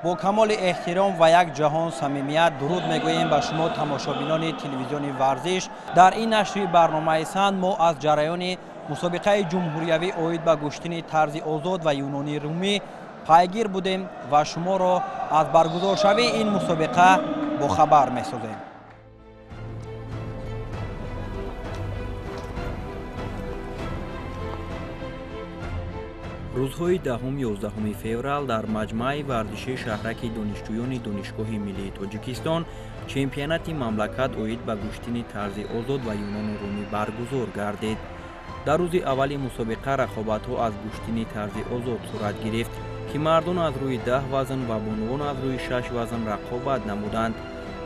با کمال احترام و یک جهان صمیمیت درود میگوییم به شما تماشابینان تلویزیون ورزش. در این نشر برنامه سند ما از جریان مسابقه جمهوریوی اوید به گشتن طرز آزاد و یونانی رومی پیگیر بودیم و شما را از برگزار شوی این مسابقه با خبر می‌سازیم. روزهای دهم 11 فوریه در مجمع ورزشی شهرک دانشجویان دانشگاه ملی تاجیکستان چمپیونات مملکت اوید به گشتن طرز آزاد و یونان رومی برگزار گردید. در روز اول مسابقه رقابت‌ها از گشتن طرز آزاد صورت گرفت که مردان از روی 10 وزن و بانوان از روی 6 وزن رقابت نمودند.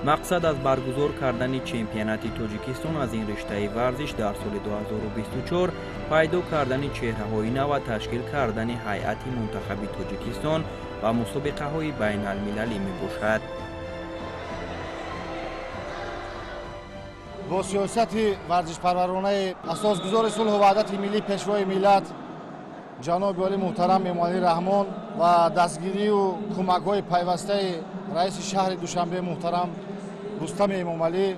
مقصد از برگزار کردن چمپیونات تاجیکستان از این رشته ورزش در سال 2024 پیدا کردن چهره‌های نو و تشکیل کردن هیئت منتخب تاجیکستان و مسابقه‌های بین المللی میباشد. با سیاست ورزش پرورانه اساسگذار صلح و وحدت ملی پیشوای ملت جناب عالی محترم امامعلی رحمان و دستگیری و کمک‌های پیوسته رئیس شهر دوشنبه محترم رستم امامعلی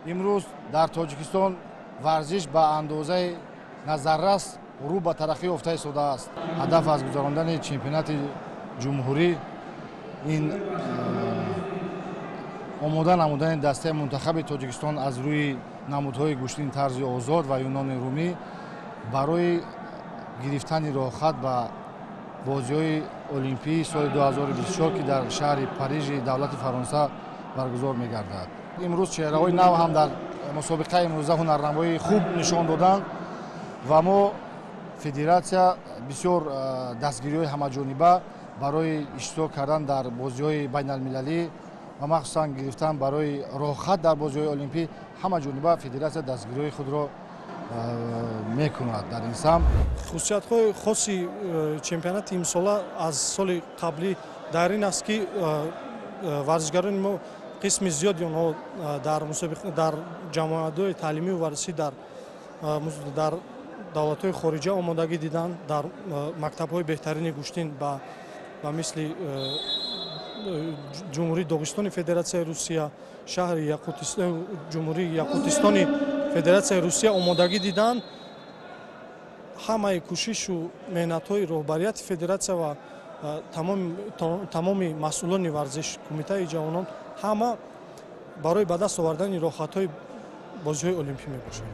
امروز در تاجیکستان ورزش به اندازه نظررس رو به ترقی افتاده شده است. هدف از گذراندن چمپیونات جمهوری این آماده نمودن دسته منتخب تاجیکستان از روی نمودهای گشتن طرز آزاد و یونان رومی برای گرفتن راه خط به بازی‌های المپیک سال 2024 که در شهر پاریژ دولت فرانسه برگزار می‌گردد. امروز چهره‌های نو هم در مسابقه امروزه هنرنمایی خوب نشان دادند و ما فدراسیا بسیار دستگیری‌های همه‌جانبه برای اشتراک کردن در بازی‌های بین‌المللی و مخصوصاً گرفتن برای راه خط در بازی‌های المپیک همه‌جانبه فدراسیا دستگیری‌های خود را میکند. در این سمت خصوصیت‌های خاصی چمپیونات امسال از سال قبلی در این است که ورزشکاران ما قسم زیادی آنها در مسابقه در جامعه‌های تعلیمی و ورزشی در دولت‌های خارجی آمادگی دیدن در مکتب‌های بهترین گشتن و مثل جمهوری داغستان فدراسیای روسیه شهر یاقوتستان جمهوری یاقوتستان فدراسیای روسیه آمادگی دیدن. همه کوشش و محنت‌های رهبریت فدراسیا و تمام مسئولان ورزش کمیته جوانان همه برای به دست آوردن راه‌خط‌های بازی‌های المپیک میباشند.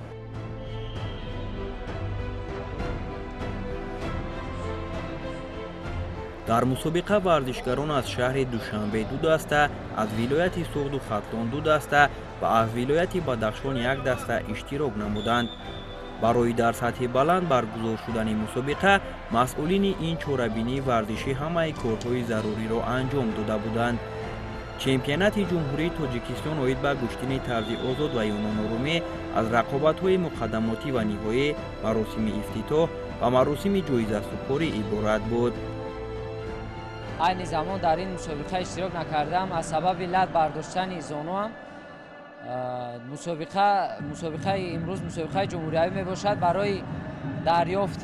در مسابقه ورزشکاران از شهر دوشنبه 2 دسته، از ولایت سوخت و ختلان 2 دسته و از ولایت بدخشان 1 دسته اشتراک نمودند. برای در سطح بلند برگزار شدن مسابقه مسئولین این چهاربینی ورزشی همه کارهای ضروری را انجام داده بودند. چمپیونات جمهوری تاجیکستان اوید به گشتن طرز آزاد و یونان رومی از رقابت‌های مقدماتی و نهایی، مراسم افتتاح و مراسم جایزه سپاری عبارت بود. این زمان در این مسابقه اشتراک نکردم از سبب علت برداشتن زانو هم. مسابقه امروز مسابقه جمهوریوی می باشد برای دریافت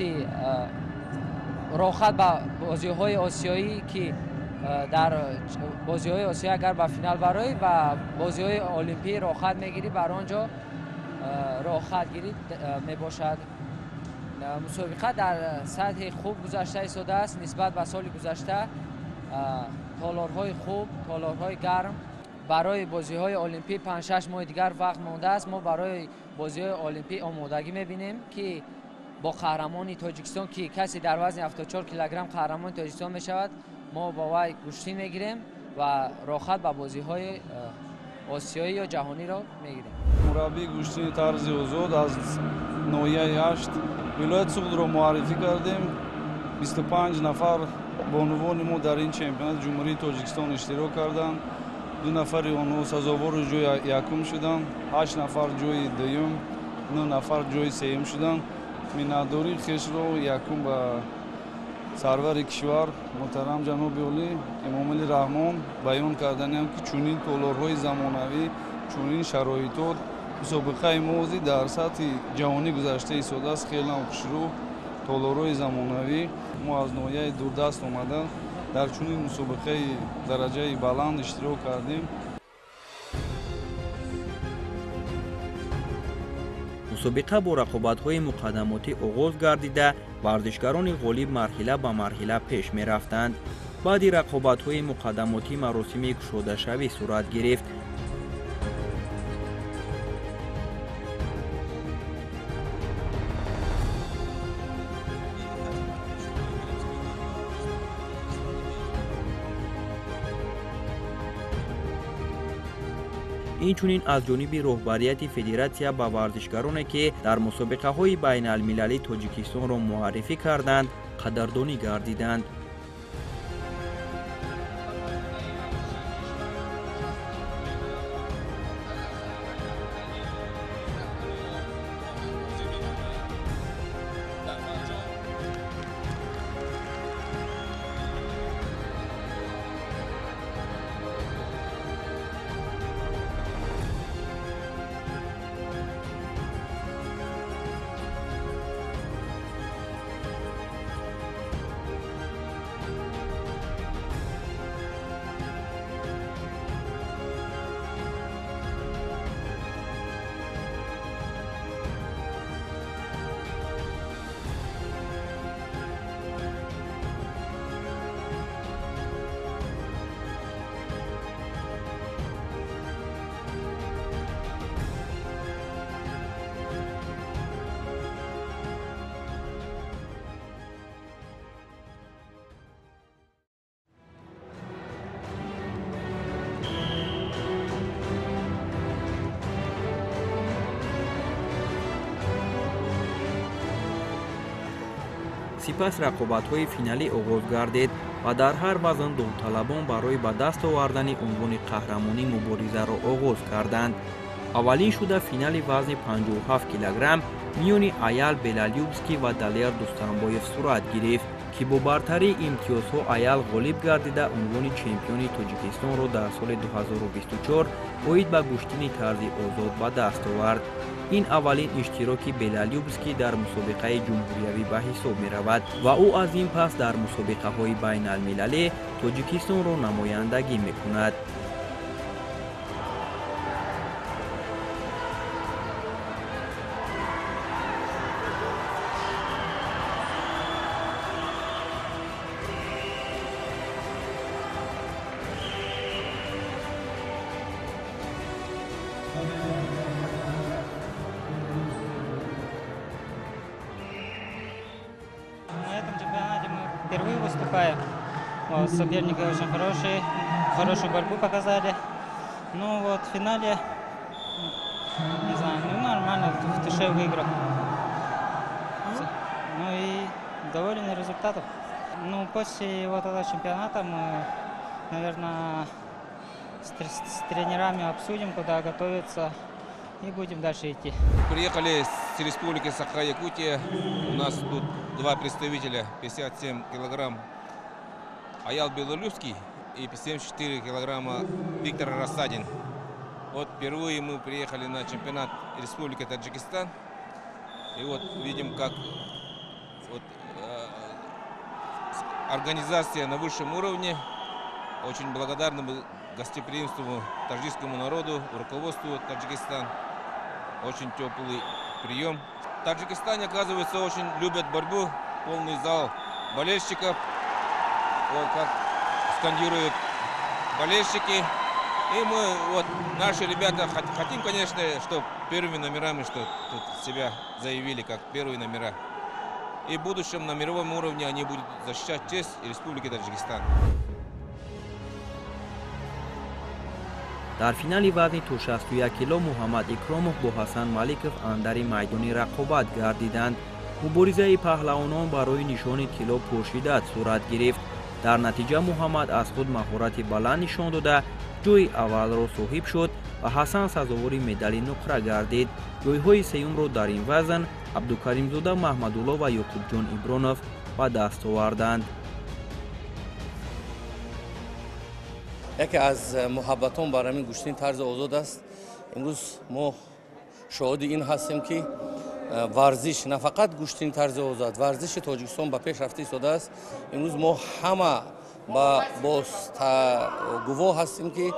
راه‌خط به بازی‌های آسیایی که در بازی‌های آسیا اگر به فینال برای و بازی‌های المپیک راه‌خط می‌گیری بر آنجا راه‌خط گیری می باشد. مسابقه در سطح خوب گذشته شده است نسبت به سال گذشته. تالارهای خوب، تالارهای گرم برای بازی‌های المپیک 5-6 ماه دیگر وقت مانده است. ما برای بازی‌های المپیک آمادگی می‌بینیم که با قهرمان تاجیکستان که کسی در وزن 74 کیلوگرم قهرمان تاجیکستان می‌شود ما با وی گشتن می‌گیریم و راحت به بازی‌های آسیایی یا جهانی را می‌گیریم. مربی گشتن طرز آزاد از ناحیه 8 ولایت سوخت را معرفی کردیم. 25 نفر بانوان ما در این چمپیونات جمهوری تاجیکستان اشتراک کردند. 2 نفر آنها سزاوار جای یکم شدند، 8 نفر جای دوم، 9 نفر جای سوم شدند. مناداری خیش را یکم به سرور کشور محترم جناب عالی امامعلی رحمان بیان کردند که چنین تالارهای زمانوی، چنین شرایطات مسابقه موزی در سطح جهانی گذشته ایستاده است. خیلی خوشرو تالارهای زمانوی ما از ناحیه دوردست آمدند дар чунин мусобиқаи дараҷаи баланд иштирок кардем. мусобиқа бо рақобатҳои муқаддамотӣ оғоз гардида, варзишгарони ғолиб марҳила ба марҳила пеш мерафтанд. баъди рақобатҳои муқаддамотӣ маросими кушодашавӣ сурат гирифт. инчунин аз ҷониби роҳбарияти федератсия ба варзишгароне ки дар мусобиқаҳои байналмилалӣ тоҷикистонро муаррифӣ карданд қадрдонӣ гардиданд. сипас рақобатҳои финалӣ оғоз гардид ва дар ҳар вазн довталабон барои ба даст овардани унвони қаҳрамонӣ муборизаро оғоз карданд. аввалин шуда финали вазни 57 килограмм миёни Аял Белалюбский ва Далер Дустамбоев сурат гирифт, ки бо бартарии имтиёзҳо Аял ғолиб гардида унвони чемпиони Тоҷикистонро дар соли 2024 оид ба куштини тарзи озод ба даст овард. ин аввалин иштироки Белалюбский дар мусобиқаи ҷумҳуриявӣ ба ҳисоб меравад ва ӯ аз ин пас дар мусобиқаҳои байналмилалӣ Тоҷикистонро намояндагӣ мекунад. На этом чемпионате мы впервые выступаем. Вот, соперники очень хорошие, хорошую борьбу показали. Ну вот в финале, не знаю, ну нормально, в душе выиграл. Ну и доволен результатом. Ну после вот этого чемпионата мы, наверное, с тренерами обсудим, куда готовиться, и будем дальше идти. Приехали с республики Саха-Якутия. У нас тут два представителя, 57 килограмм Аял Белалюбский и 74 килограмма Виктор Рассадин. Вот впервые мы приехали на чемпионат Республики Таджикистан. И вот видим, как вот, организация на высшем уровне. Очень благодарны гостеприимству таджикскому народу, руководству Таджикистана. Очень теплый прием. В Таджикистане, оказывается, очень любят борьбу. Полный зал болельщиков. Вот как скандируют болельщики. И мы, вот, наши ребята, хотим, конечно, чтобы первыми номерами, что тут себя заявили как первые номера. И в будущем на мировом уровне они будут защищать честь Республики Таджикистан. дар финали вазни ту 61 кило Муҳаммад Икромов бо Ҳасан Маликов андари майдони рақобат гардиданд. муборизаи паҳлавонон барои нишони тилло пуршидат сурат гирифт. дар натиҷа Муҳаммад аз худ маҳорати баланд нишон дода ҷойи аввалро соҳиб шуд ва Ҳасан сазовори медали нуқра гардид. ҷойҳои сеюмро дар ин вазн Абдукаримзода Маҳмадулло ва Ёқубҷон Ибронов ба даст оварданд. яке аз муҳаббатон бар ҳамин куштини тарзи озод аст. имрӯз мо шоҳиди ин ҳастем ки варзиш на фақат куштини тарзи озод, варзиши Тоҷикистон ба пеш рафта истодааст. имрӯз мо ҳама با باز گواه هستیم که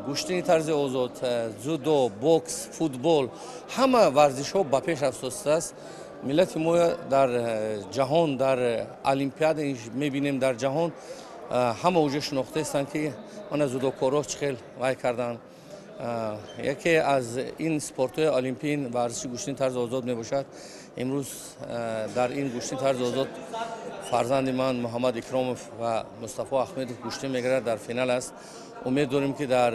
گوشتنی طرز آزاد، جودو، بوکس، فوتبال همه ورزش ها به پیش رفته است. ملت ما در جهان در المپیاد میبینیم در جهان همه اوجه شناخته هستند که آن جودوکارا چخیل وای کردن. یکی از این سپورت های المپیین ورزش گوشتنی طرز آزاد می باشد. امروز در این گوشتنی طرز آزاد فرزند من محمد اکرامов و مصطفی احمدov گوشتنی میگیرد، در فینال است. امید داریم که در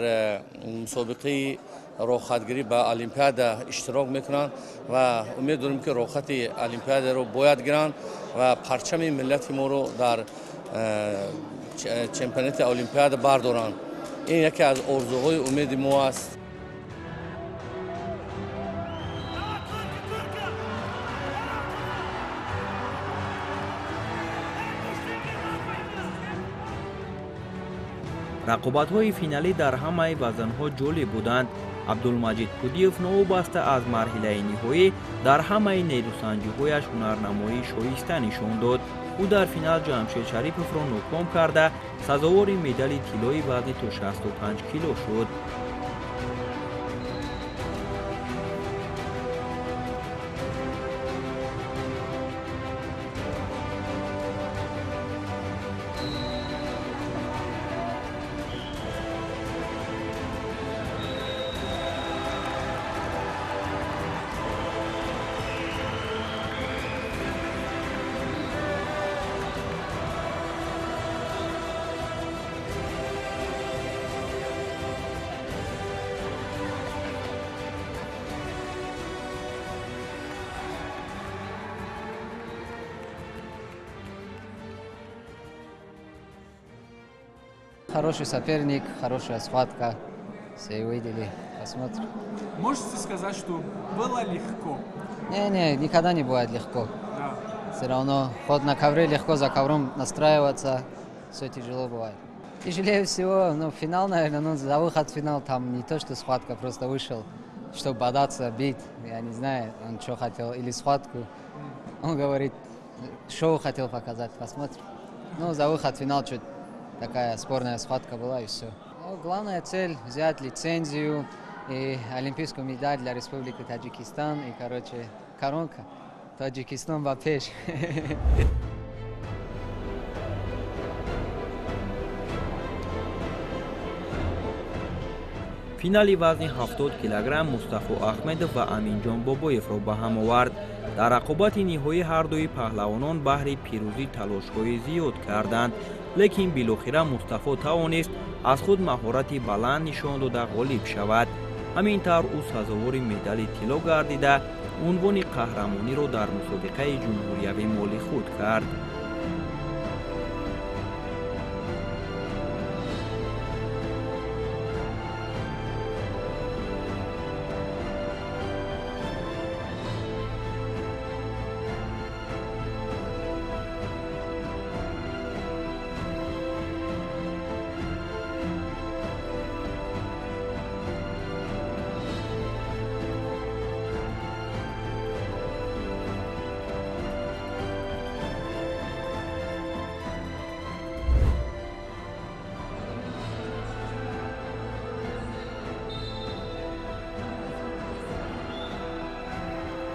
مسابقه راحتگیری به المپیاد اشتراک میکنند و امید داریم که راحت المپیاد رو باید گیرند و پرچم ملت ما رو در چمپیونات المپیاد بردارند. این یکی از آرزوهای امید ما است. рақобатҳои финалӣ дар ҳамаи вазнҳо ҷолиб буданд. абдулмаҷид кудиев новобаста аз марҳилаи ниҳоӣ дар ҳамаи нерӯсанҷиҳояш ҳунарнамоии шоиста нишон дод. ӯ дар финал ҷамшед шариповро ноком карда сазовори медали тиллои вазни то 65 кило шуд. Хороший соперник, хорошая схватка. Все увидели, посмотрим. Можете сказать, что было легко? Не, никогда не бывает легко. Да. Все равно ход на ковре легко, за ковром настраиваться, все тяжело бывает. Тяжелее всего, финал, наверное, за выход в финал там не то, что схватка, просто вышел, чтобы бодаться, бить. Я не знаю, он что хотел, или схватку. Он говорит, шоу хотел показать, посмотрим. За выход в финал чуть такая спорная схватка была и все. Главная цель – взять лицензию и олимпийскую медаль для Республики Таджикистан. И, коронка. Таджикистан в пеш. финали вазни 70 килограмм Мустафо Ахмедов ва Аминҷон Бобоевро ба ҳам овард. дар рақобати ниҳоӣ ҳардуи паҳлавонон баҳри пирӯзӣ талошҳои зиёд карданд, лекин билохира Мустафо тавонист аз худ маҳорати баланд нишон дода ғолиб шавад. ҳамин тавр ӯ сазовори медали тилло гардида унвони қаҳрамониро дар мусобиқаи ҷумҳуриявӣ моли худ кард.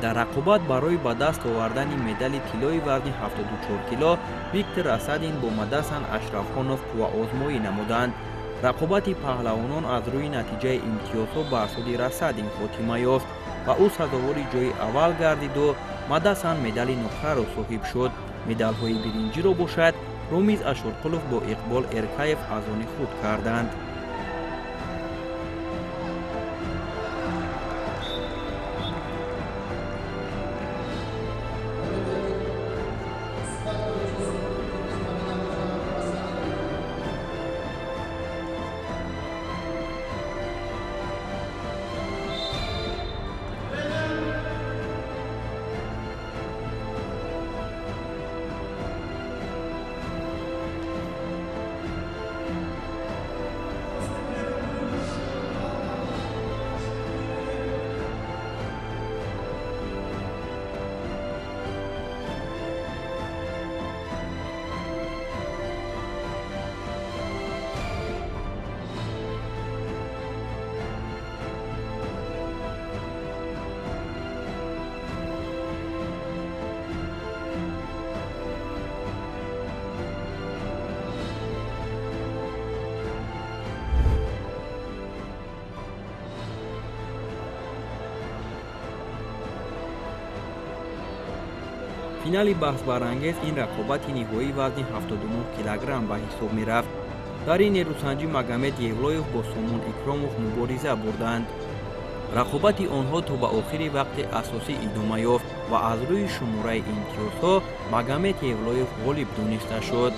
дар рақобат барои ба даст овардани медали тиллои вазни 74 кило Виктор Асадин бо Мадасан Ашрафхонов қувваозмоӣ намуданд. рақобати паҳлавонон аз рӯи натиҷаи имтиёзҳо бар суди Расадин хотима ёфт ва ӯ сазовори ҷои аввал гардиду Мадасан медали нухраро соҳиб шуд. медалҳои биринҷиро бошад Ромиз Ашурқулов бо Иқбол Эркаев аз они худ карданд. финали баҳсбарангез ин рақобати ниҳоии вазни 79 килограмм ба ҳисоб мерафт. дар ин нерӯсанҷӣ Магомед Евлоев бо Сомон Икромов мубориза бурданд. рақобати онҳо то ба охири вақти асосӣ идома ёфт ва аз рӯи шумораи имтиёзҳо Магомед Евлоев ғолиб дониста шуд.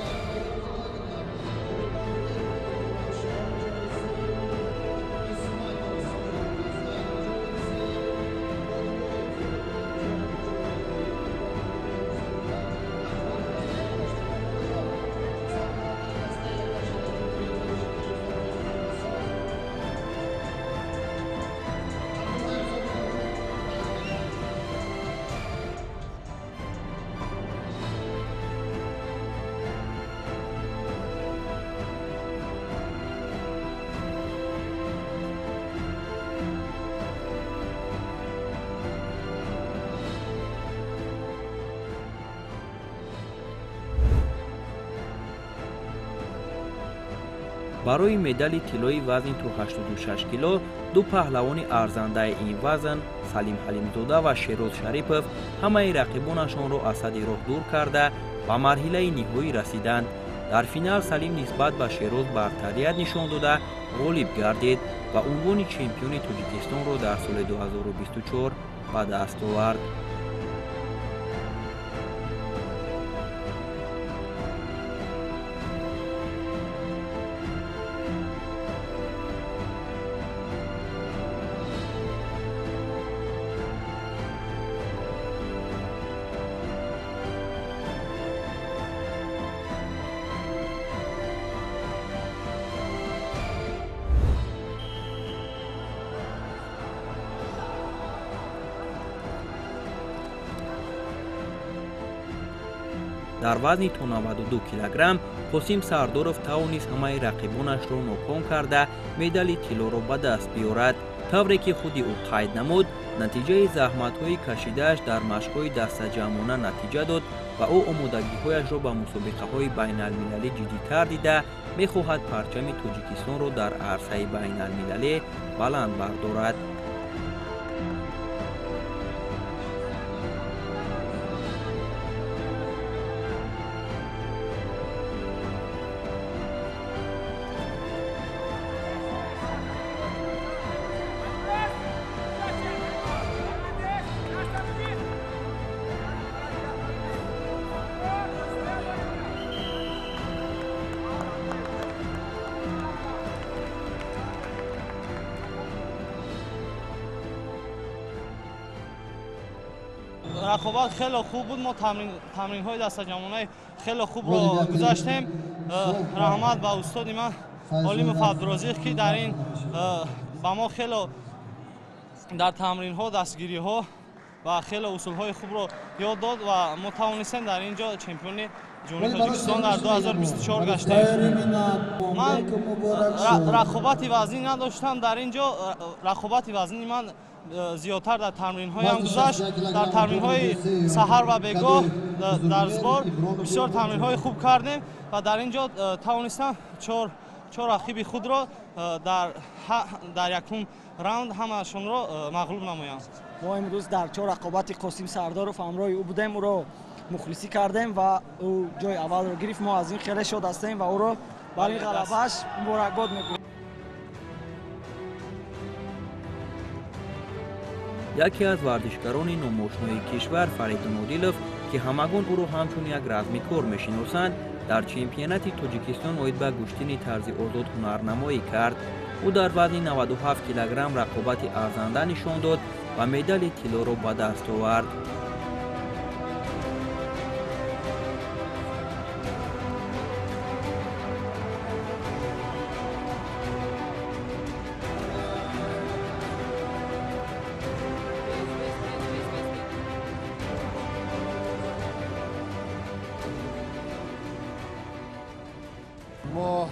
барои медали тиллои вазни то 86 кило ду паҳлавони арзандаи ин вазн Салим Ҳалимзода ва Шероз Шарипов ҳамаи рақибонашонро аз садди роҳ дур карда ба марҳилаи ниҳоӣ расиданд. дар финал Салим нисбат ба Шероз бартарият нишон дода ғолиб гардид ва унвони чемпиони Тоҷикистонро дар соли 2024 ба даст овард. дар вазни то 92 килограмм Қосим Сардоров тавонист ҳамаи рақибонашро ноком карда медали тиллоро ба даст биёрад. тавре ки худи ӯ қайд намуд, натиҷаи заҳматҳои кашидааш дар машқҳои дастаҷамъона натиҷа дод ва ӯ омодагиҳояшро ба мусобиқаҳои байналмилалӣ ҷиддитар дида мехоҳад парчами Тоҷикистонро дар арсаи байналмилалӣ баланд бардорад. рақобат хеле хуб буд. мо тамринҳои дастаҷамъонаи хеле хубро гузаштем. раҳмат ба устоди ман Олимов Абдурозиқ ки дар ин ба мо хеле дар тамринҳо дастгириҳо ва хеле усулҳои хубро ёд дод ва мо тавонистем дар ин ҷо чемпиони ҷумҳурии Тоҷикистон дар 2024 гаштем. ман рақобати вазнӣ надоштам. дар ин ҷо рақобати вазнии ман зиёдтар дар тамринҳоям гузашт. дар тамринҳои саҳар ва бегоҳ дар збор бисёр тамринҳои хуб кардем ва дар ин ҷо тавонистам чор рақиби худро дар якум раунд ҳамаашонро мағлуб намоям. мо имрӯз дар чор рақобати Қосим Сардоров ҳамроҳи ӯ будем, ӯро мухлисӣ кардем ва ӯ ҷои аввалро гирифт. мо аз ин хеле шод ҳастем ва ӯро барои ғалабааш муборакбод мегӯем. яке аз варзишгарони номошнои кишвар Фаридун Одилов ки ҳамагон ӯро ҳамчун як размикор мешиносанд, дар чемпионати Тоҷикистон оид ба гӯштини тарзи озод ҳунарнамоӣ кард. ӯ дар вазни 97 килограмм рақобати арзанда нишон дод ва медали тиллоро ба даст овард. мо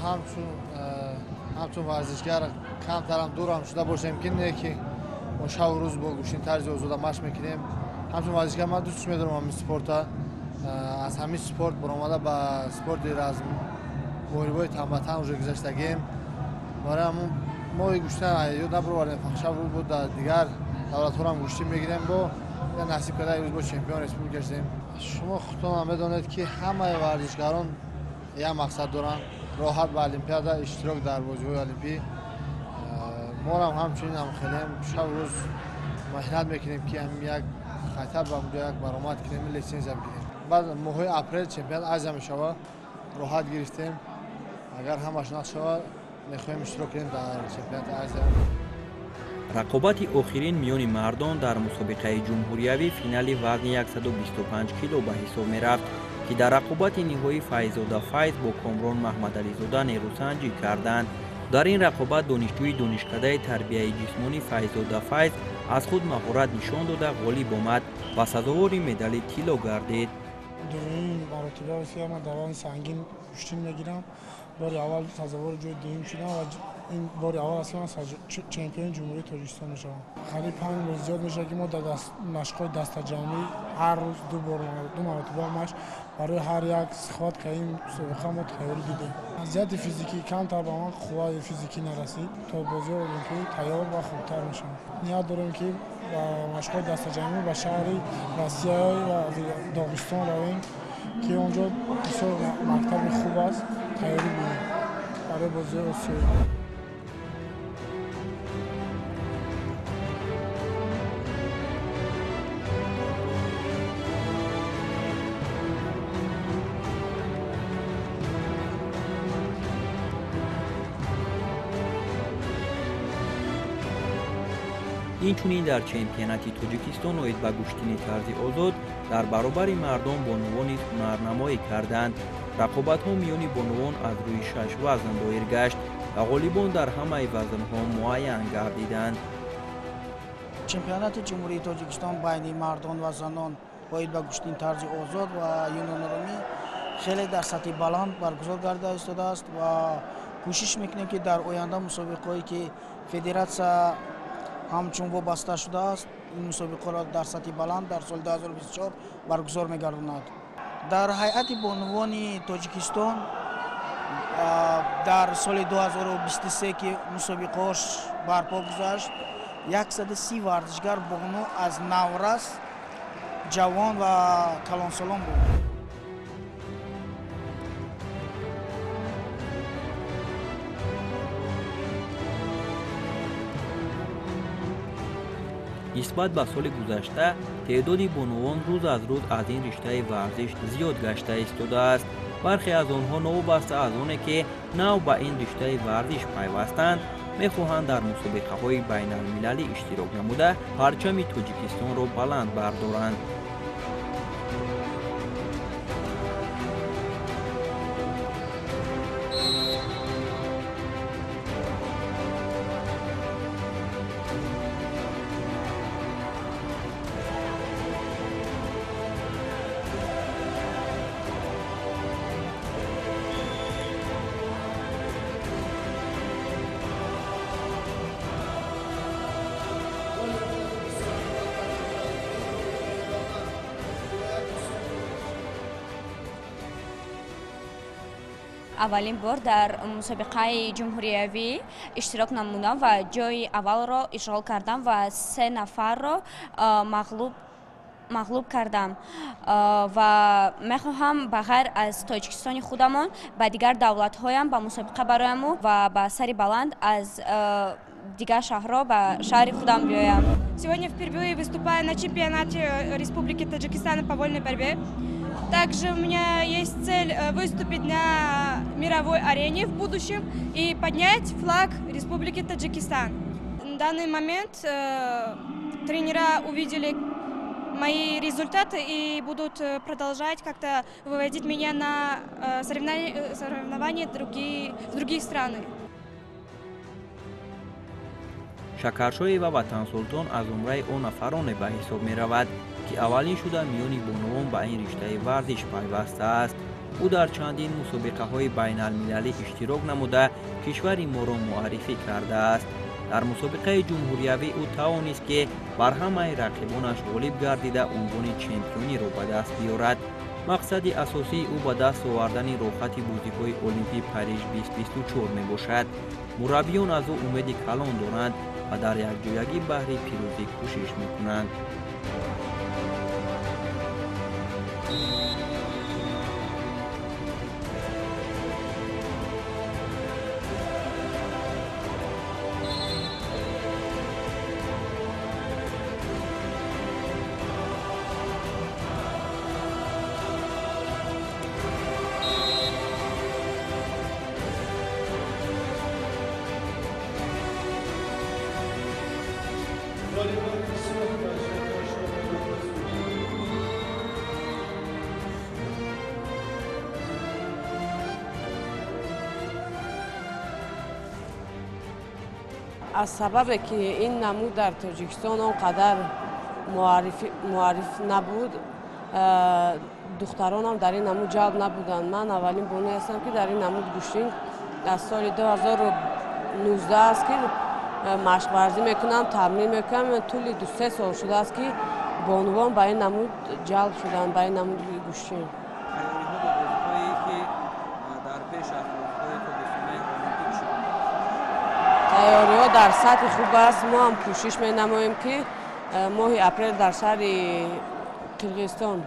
ҳамчун варзишгар камтарам дурам шуда бошем ки не ки мо шаву рӯз бо гӯштини тарзи озода машқ мекунем. ҳамчун варзишгар ман дӯстш медорам ҳамин спорта. аз ҳамин спорт баромада ба спорти волейболи тамбатан уже гузаштагем. барои ҳамун мо гӯштина ёд набаровардем, фахша буд дар дигар давлатҳорам гӯштӣ мегирем. бо насиб карда имрӯз бо чемпион республика шудем. Шумо худтон ҳам медонед ки ҳамаи варзишгарон як мақсад доранд, роҳат ба олимпиада иштирок дар бозиҳои олимпӣ. Морам ҳамчунин ҳам хелем шаб рӯз меҳнат мекунем ки як хатар ба онҷо як баромад кунем, литсензия бигирем. баъд моҳои апрел чемпионат азия мешавад, роҳат гирифтем. агар ҳамаш нақд шавад мехоҳем иштирок кунем дар чемпионати азия. рақобати охирин миёни мардон дар мусобиқаи ҷумҳуриявӣ финали вазни 125 кило ба ҳисоб мерафт ки дар рақобати ниҳоӣ Файззода Файз бо Комрон Маҳмадализода нерӯсанҷӣ карданд. дар ин рақобат донишҷӯи донишкадаи тарбияи ҷисмонӣ Файззода Файз аз худ маҳорат нишон дода ғолиб омад ва сазовори медали тилло гардид. дуюмин маротиба ва давоми сангин куштин мегирам. бори аввал сазовори ҷои дуюм шудам ва ин бори аввал аст ки ман чемпиони ҷумҳурии Тоҷикистон мешавам. қариб 5 рӯз зиёд мешавад ки мо дар машқҳои дастаҷамӣ ҳар рӯз ду маротиба машқ барои ҳар як сухбат ин мусобиқа мо тайёрӣ дидем. вазъияти физикӣ камтар ба ман қувваи физикӣ нарасид. то бозиҳои олимпӣ тайёр ва хубтар мешавам. ният дорем ки ба машқҳои дастаҷамӣ ба шаҳри Россия ва Догистон равем ки онҷо бисёр мактаби хуб аст, тайёрӣ бинем барои бозиҳои осиёӣ. инчунин дар чемпионати Тоҷикистон оид ба куштини тарзи озод дар баробари мардон бонувон низ ҳунарнамоӣ карданд. рақобатҳо миёни бонувон аз рӯи 6 вазн доир гашт ва ғолибон дар ҳамаи вазнҳо муайян гардиданд. чемпионати ҷумҳурии Тоҷикистон байни мардон ва занон оид ба куштини тарзи озод ва юнонрумӣ хеле дар сатҳи баланд баргузор гарда истодааст ва кӯшиш мекунем ки дар оянда мусобиқҳое ки федератсия ҳамчун вобаста шудааст ин мусобиқаро дар сатҳи баланд дар соли 2024 баргузор мегардонад. дар ҳайати бонувони Тоҷикистон дар соли 2023 ки мусобиқаҳош барпо гузашт 130 варзишгар бону аз наврас, ҷавон ва калонсолон буд. нисбат ба соли гузашта теъдоди бонувон рӯз аз рӯз аз ин риштаи варзиш зиёд гашта истодааст. бархе аз онҳо новобаста аз оне ки нав ба ин риштаи варзиш пайвастанд мехоҳанд дар мусобиқаҳои байналмилалӣ иштирок намуда парчами Тоҷикистонро баланд бардоранд. аввалин бор дар мусобиқаи ҷумҳуриявӣ иштирок намудам ва ҷои аввалро ишғол кардам ва 3 нафарро мағлуб кардам ва мехоҳам ба ғайр аз Тоҷикистони худамон ба дигар давлатҳоям ба мусобиқа барояму ва ба сари баланд аз дигар шаҳрҳо ба шаҳри худам биёям. Сегодня впервые выступаю на чемпионате Республики Таджикистан по вольной борьбе. Также у меня есть цель выступить на мировой арене в будущем и поднять флаг Республики Таджикистан. В данный момент тренера увидели мои результаты и будут продолжать как-то выводить меня на соревнования в другие страны. Шакаршоева Ватансултон аз умраи он нафароне ба ҳисоб меравад ки аввалин шуда миёни бонувон ба ин риштаи варзиш пайваста аст. ӯ дар чандин мусобиқаҳои байналмилалӣ иштирок намуда кишвари моро муаррифӣ кардааст. дар мусобиқаи ҷумҳуриявӣ ӯ тавонист ки бар ҳамаи рақибонаш ғолиб гардида унвони чемпиониро ба даст биёрад. мақсади асосии ӯ ба даст овардани роҳати бозиҳои олимпӣ Париж 2024 мебошад. мураббиён аз ӯ умеди калон доранд ва дар якҷоягӣ баҳри пирӯзӣ кӯшиш мекунанд. аз сабабе ки ин намуд дар тоҷикистон он қадар муарриф набуд, духтаронам дар ин намуд ҷалб набуданд. Ман аввалин бони ҳастам ки дар ин намуд гӯштин аз соли 2019 аст ки машқварзӣ мекунам, тамрин мекунам. тӯли 2-3 сол шудааст ки бонувон ба ин намуд ҷалб шуданд, ба ин намуд гӯштин. тайёриҳо дар сатҳи хуб аст. мо ҳам кӯшиш менамоем ки моҳи апрел дар шаҳри қирғизистон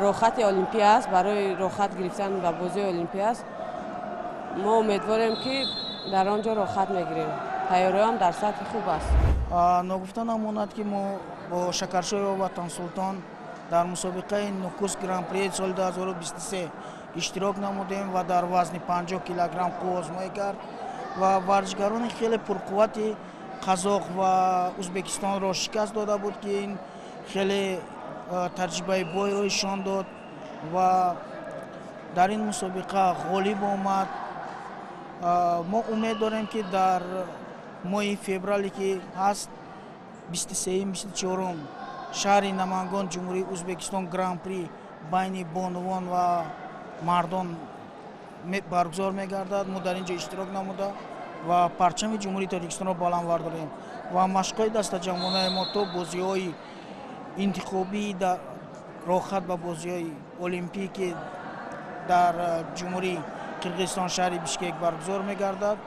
рохати олимпия аст, барои рохат гирифтан ба бозии олимпия аст. мо умедворем ки дар он ҷо рохат мегирем. тайёриҳо ҳам дар сатҳи хуб аст. ногуфта намонад ки мо бо шакаршои Ватан Султон дар мусобиқаи Нукус гран-при соли 2023 иштирок намудем ва дар вазни 50 килограмм қуввозмоӣ кард ва варзишгарони хеле пурқуввати қазоқ ва Узбекистонро шикаст дода буд ки ин хеле таҷрибаи бойро нишон дод ва дар ин мусобиқа ғолиб омад. мо умед дорем ки дар моҳи феврале ки ҳаст 23-24 шаҳри Намангон ҷумҳурии Узбекистон гран-при байни бонувон ва мардон баргузор мегардад. мо дар ин ҷо иштирок намуда ва парчами ҷумҳурии Тоҷикистонро баландвар дорем ва машқҳои дастаҷамонаи мо то бозиҳои интихобии рохат ба бозиҳои олимпӣ ки дар ҷумҳурии Қирғизистон шаҳри Бишкек баргузор мегардад,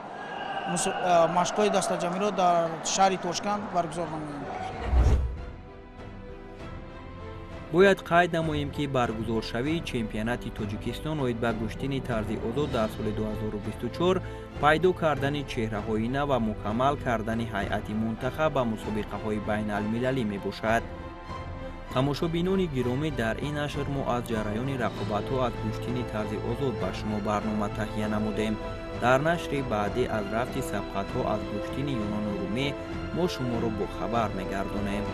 машқҳои дастаҷамиро дар шаҳри Тошканд баргузор намоем. бояд қайд намоем ки баргузоршавии чемпионати Тоҷикистон оид ба куштини тарзи озод дар соли 2024 пайдо кардани чеҳраҳои нав ва мукаммал кардани ҳайати мунтахаб ба мусобиқаҳои байналмилалӣ мебошад. тамошобинони гиромӣ, дар ин нашр мо аз ҷараёни рақобатҳо аз куштини тарзи озод ба шумо барнома таҳия намудем. дар нашри баъдӣ аз рафти сабқатҳо аз куштини Юнону Румӣ мо шуморо бохабар мегардонем.